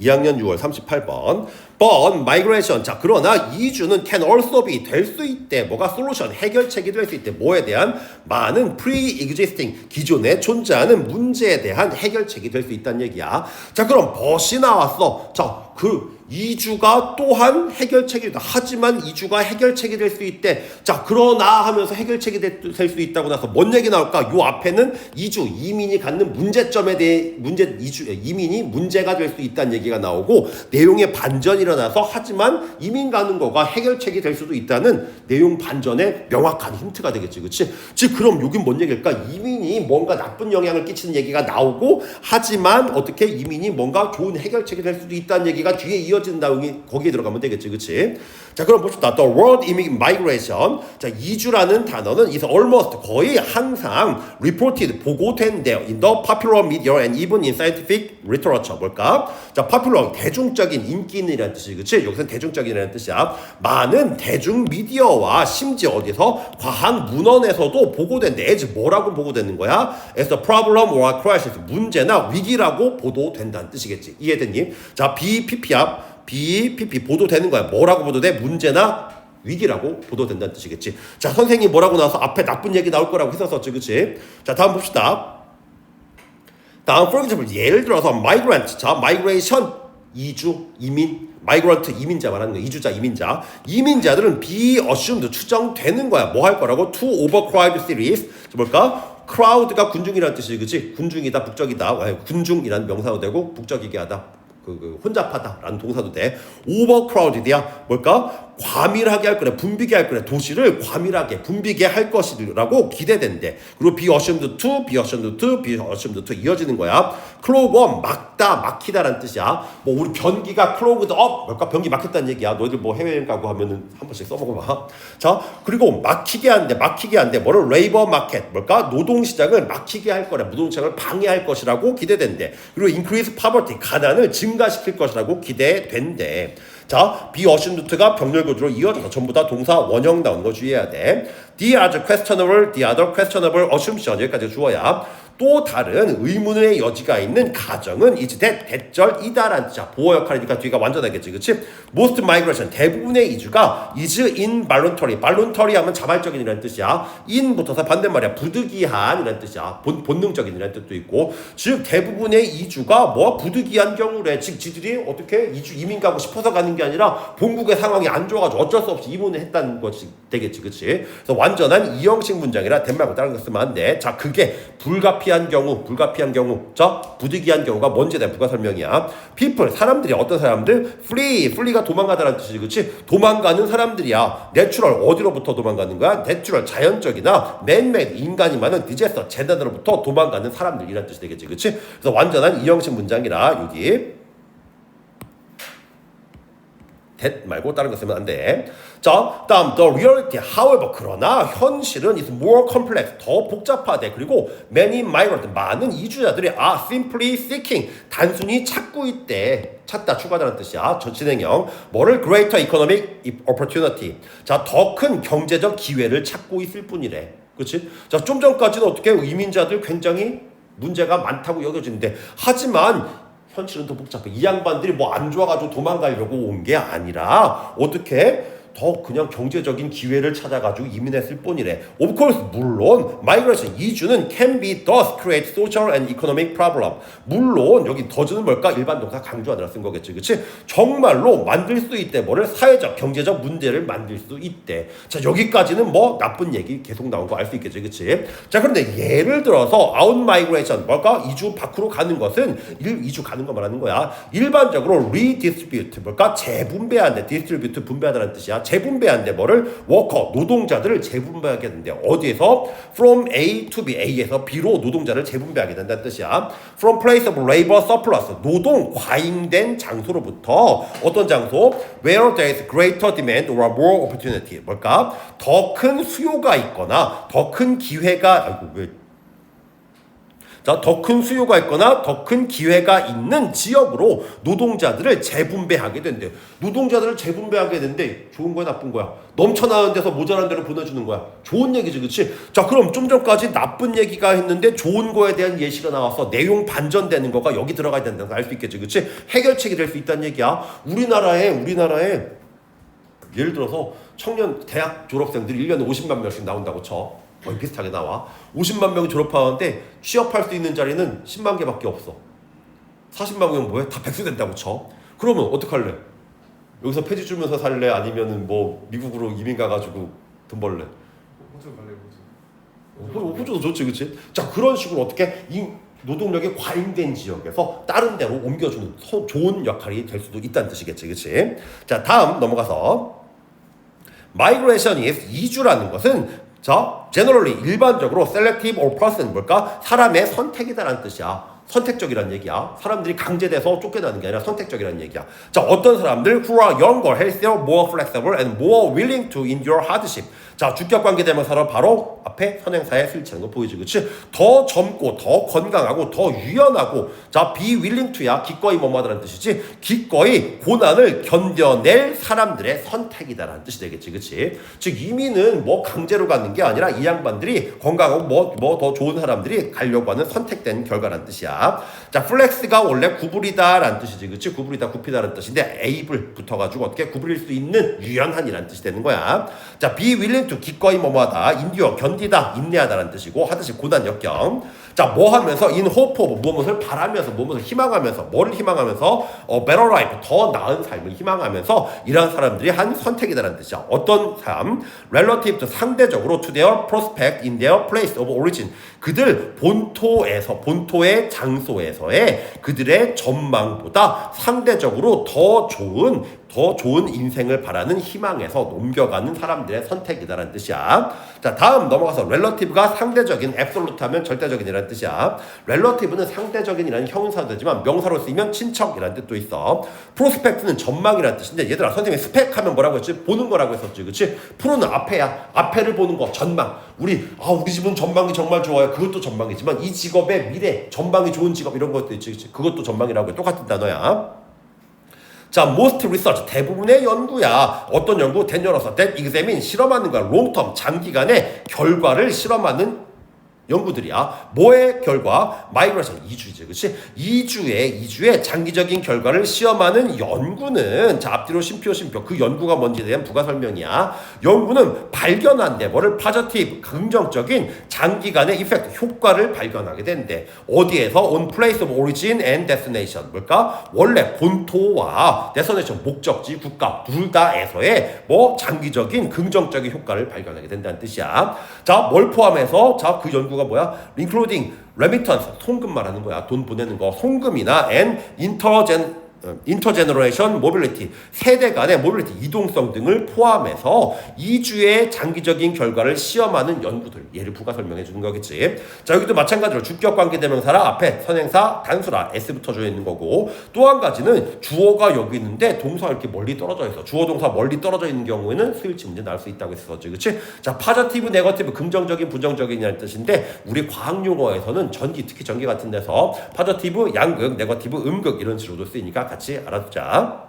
2학년 6월 38번. But migration. 자, 그러나 이주는 can also be 될 수 있대. 뭐가 솔루션, 해결책이 될 수 있대. 뭐에 대한? 많은 pre-existing, 기존에 존재하는 문제에 대한 해결책이 될 수 있다는 얘기야. 자, 그럼 but이 나왔어. 자, 이주가 또한 해결책이다. 하지만 이주가 해결책이 될 수 있대. 자, 그러나 하면서 해결책이 될 수 있다고 나서 뭔 얘기 나올까? 요 앞에는 이민이 갖는 문제점에 대해 이민이 문제가 될 수 있다는 얘기가 나오고 내용의 반전이 일어나서 하지만 이민 가는 거가 해결책이 될 수도 있다는 내용 반전의 명확한 힌트가 되겠지. 그치? 즉, 그럼 여긴 뭔 얘기일까? 이민이 뭔가 나쁜 영향을 끼치는 얘기가 나오고 하지만 어떻게 이민이 뭔가 좋은 해결책이 될 수도 있다는 얘기가 뒤에 이어진다. 거기에 들어가면 되겠지. 그치? 자, 그럼 봅시다. The word migration. 자, 이주라는 단어는 is almost 거의 항상 reported 보고된대요. In the popular media and even in scientific literature. 뭘까? 자, popular 대중적인 인기 있는이라는 뜻이 그치? 여기서는 대중적인이라는 뜻이야. 많은 대중 미디어와 심지어 어디서 과학 문헌에서도 보고된대. as 뭐라고 보고되는 거야? as a problem or a crisis. 문제나 위기라고 보도된다는 뜻이겠지. 이해됐니? 자, BPP야. BPP 보도되는 거야. 뭐라고 보도돼? 문제나 위기라고 보도된다는 뜻이겠지. 자, 선생님이 뭐라고 나와서 앞에 나쁜 얘기 나올 거라고 했었지. 그치? 자, 다음 봅시다. 다음 for example 예를 들어서 migrant. 자, migration 이주, 이민, migrant 이민자 말하는 거야. 이주자, 이민자. 이민자들은 be assumed 추정되는 거야. 뭐 할 거라고? to overcrowd cities. 뭘까? crowd가 군중이라는 뜻이지. 그치? 군중이다, 북적이다. 군중이라는 명사도 되고 북적이게 하다. 혼잡하다라는 동사도 돼. overcrowded야. 뭘까? 과밀하게 할 거래. 붐비게 할 거래. 도시를 과밀하게 붐비게 할 것이라고 기대된대. 그리고 be ashamed to, be ashamed to, be ashamed to 이어지는 거야. clog 막다, 막히다라는 뜻이야. 뭐 우리 변기가 clogged up. 뭘까? 변기 막혔다는 얘기야. 너희들 뭐 해외여행 가고 하면은 한 번씩 써먹어봐. 자, 그리고 막히게 한대. 뭐를? labor market. 뭘까? 노동시장을 막히게 할 거래. 노동시장을 방해할 것이라고 기대된대. 그리고 increase poverty. 가난을 증가시킬 것이라고 기대된대. 자, be ashamed to가 병렬구조로 이어져서 전부 다 동사 원형 나오는 거 주의해야 돼. the other questionable assumption 여기까지 주어야. 또 다른 의문의 여지가 있는 가정은 is that 대절이다라는 뜻이야. 보호 역할이니까 뒤가 완전하겠지. 그치? most migration 대부분의 이주가 is involuntary. voluntary 하면 자발적인이라는 뜻이야. in 붙어서 반대말이야. 부득이한이라는 뜻이야. 본능적인이라는 뜻도 있고. 즉 대부분의 이주가 뭐 부득이한 경우래. 즉 지들이 어떻게 이민 가고 싶어서 가는 게 아니라 본국의 상황이 안 좋아가지고 어쩔 수 없이 이민을 했다는 것이 되겠지. 그치? 그래서 완전한 이형식 문장이라 덴마크 다른 거 쓰면 안 돼. 자, 그게 불가피한 경우. 자, 부득이한 경우가 뭔지에 대한 부가 설명이야. people, 사람들이 어떤 사람들? flee가 도망가다라는 뜻이지. 그치? 도망가는 사람들이야. natural, 어디로부터 도망가는 거야? natural, 자연적이나 man-made, 인간이 많은 disaster, 재난으로부터 도망가는 사람들이라는 뜻이 되겠지. 그치? 그래서 완전한 이형식 문장이라 여기 that 말고 다른 거 쓰면 안 돼. 자, 다음 the reality. However, 그러나 현실은 is more complex. 더 복잡하대. 그리고 many migrants. 많은 이주자들이 are simply seeking. 단순히 찾고 있대. 찾다 추가다는 뜻이야. 저 진행형. 뭐를? greater economic opportunity. 자, 더 큰 경제적 기회를 찾고 있을 뿐이래. 그렇지? 자, 좀 전까지는 어떻게 이민자들 굉장히 문제가 많다고 여겨지는데 하지만 현실은 더 복잡해. 이 양반들이 뭐 안 좋아가지고 도망가려고 온 게 아니라 어떻게 더 그냥 경제적인 기회를 찾아가지고 이민했을 뿐이래. Of course, 물론 migration, 이주는 can be thus create social and economic problem. 물론 여기 더즈는 뭘까? 일반 동사 강조하느라 쓴 거겠지. 그치? 정말로 만들 수 있대. 뭐를? 사회적, 경제적 문제를 만들 수 있대. 자, 여기까지는 뭐 나쁜 얘기 계속 나온 거 알 수 있겠지. 그치? 자, 그런데 예를 들어서 out migration, 뭘까? 이주 밖으로 가는 것은 이주 가는 거 말하는 거야. 일반적으로 redistribute, 뭘까? 재분배한대. distribute, 분배하다는 뜻이야. 재분배한대. 뭐를? 워커, 노동자들을 재분배하게 된대. 어디에서? from A to B, A에서 B로 노동자를 재분배하게 된다는 뜻이야. from place of labor surplus, 노동 과잉된 장소로부터 어떤 장소? where there is greater demand or more opportunity. 뭘까? 더 큰 수요가 있거나 더 큰 기회가 자, 더 큰 수요가 있거나 더 큰 기회가 있는 지역으로 노동자들을 재분배하게 된대. 노동자들을 재분배하게 된대. 좋은 거야, 나쁜 거야? 넘쳐나는 데서 모자란 데로 보내주는 거야. 좋은 얘기지, 그치? 자, 그럼 좀 전까지 나쁜 얘기가 했는데 좋은 거에 대한 예시가 나와서 내용 반전되는 거가 여기 들어가야 된다는 걸 알 수 있겠지, 그치? 해결책이 될 수 있다는 얘기야. 우리나라에 예를 들어서 청년 대학 졸업생들이 1년에 50만 명씩 나온다고 쳐. 거의 비슷하게 나와. 50만 명이 졸업하는데 취업할 수 있는 자리는 10만 개밖에 없어. 40만 명은 뭐해? 다 백수 된다고 쳐. 그러면 어떡할래? 여기서 폐지 주면서 살래? 아니면은 뭐 미국으로 이민 가가지고 돈 벌래? 호주 갈래, 호주. 호주도 좋지, 그치? 자, 그런 식으로 어떻게 이 노동력이 과잉된 지역에서 다른 데로 옮겨주는 좋은 역할이 될 수도 있다는 뜻이겠지, 그치? 자, 다음 넘어가서 migration is 이주라는 것은 generally 일반적으로 selective or person 뭘까? 사람의 선택이다라는 뜻이야. 선택적이라는 얘기야. 사람들이 강제돼서 쫓겨나는 게 아니라 선택적이라는 얘기야. 자, 어떤 사람들 who are younger, healthier, more flexible and more willing to endure hardship. 자, 주격관계 대명사로 바로 앞에 선행사에 스위치하는 거 보이지, 그치? 더 젊고 더 건강하고 더 유연하고 자, be willing to야 기꺼이 뭐뭐하다라는 뜻이지. 기꺼이 고난을 견뎌낼 사람들의 선택이다라는 뜻이 되겠지, 그치? 즉 이민은 뭐 강제로 가는 게 아니라 이 양반들이 건강하고 뭐 더 좋은 사람들이 가려고 하는 선택된 결과라는 뜻이야. 자, flex가 원래 구부리다라는 뜻이지, 그치? 구부리다, 굽히다라는 뜻인데 able 붙어가지고 어떻게 구부릴 수 있는 유연한이라는 뜻이 되는 거야. 자, be willing to 기꺼이 뭐뭐하다, endure 견디다, 인내하다라는 뜻이고 하듯이 고난 역경. 자, 뭐 하면서 in hope of 무엇을 바라면서 무엇을 희망하면서 뭐를 희망하면서 better life 더 나은 삶을 희망하면서 이런 사람들이 한 선택이다라는 뜻이야. 어떤 삶? relative to 상대적으로 to their prospect in their place of origin 그들 본토의 장소에서의 그들의 전망보다 상대적으로 더 좋은 인생을 바라는 희망에서 옮겨가는 사람들의 선택이다라는 뜻이야. 자, 다음 넘어가서 relative가 상대적인, absolute 하면 절대적인이라는 뜻이야. relative는 상대적인이라는 형용사되지만 명사로 쓰이면 친척이라는 뜻도 있어. prospect는 전망이라는 뜻인데 얘들아, 선생님이 spec 하면 뭐라고 했지? 보는 거라고 했었지, 그치? 프로는 앞에야. 앞에를 보는 거, 전망. 우리 집은 전망이 정말 좋아요. 그것도 전망이지만 이 직업의 미래, 전망이 좋은 직업 이런 것도 있지, 그치? 그것도 전망이라고 해. 똑같은 단어야. 자, most research 대부분의 연구야. 어떤 연구? that examine 실험하는 거야. long term 장기간의 결과를 실험하는 연구들이야. 뭐의 결과? migration 이주지, 그렇지? 이주의 장기적인 결과를 시험하는 연구는 자, 앞뒤로 심표 그 연구가 뭔지에 대한 부가 설명이야. 연구는 발견한대. 뭐를? positive 긍정적인 장기간의 effect 효과를 발견하게 된대. 어디에서? on place of origin and destination 뭘까? 원래 본토와 destination 목적지 국가 둘 다에서의 장기적인 긍정적인 효과를 발견하게 된다는 뜻이야. 자, 뭘 포함해서 그 연구가 뭐야? including remittance 송금 말하는 거야. 돈 보내는 거 송금이나 and intergeneration mobility 세대 간의 모빌리티 이동성 등을 포함해서 이주의 장기적인 결과를 시험하는 연구들 얘를 부가 설명해 주는 거겠지. 자, 여기도 마찬가지로 주격관계 대명사라 앞에 선행사 단수라 s 붙어져 있는 거고 또 한 가지는 주어가 여기 있는데 동사가 이렇게 멀리 떨어져 있어. 주어 동사 멀리 떨어져 있는 경우에는 스위치 문제 나올 수 있다고 했었지, 그렇지? 자, 파저티브 네거티브 긍정적인 부정적인이라는 뜻인데 우리 과학 용어에서는 특히 전기 같은 데서 파저티브 양극 네거티브 음극 이런 식으로도 쓰이니까 같이 알아두자.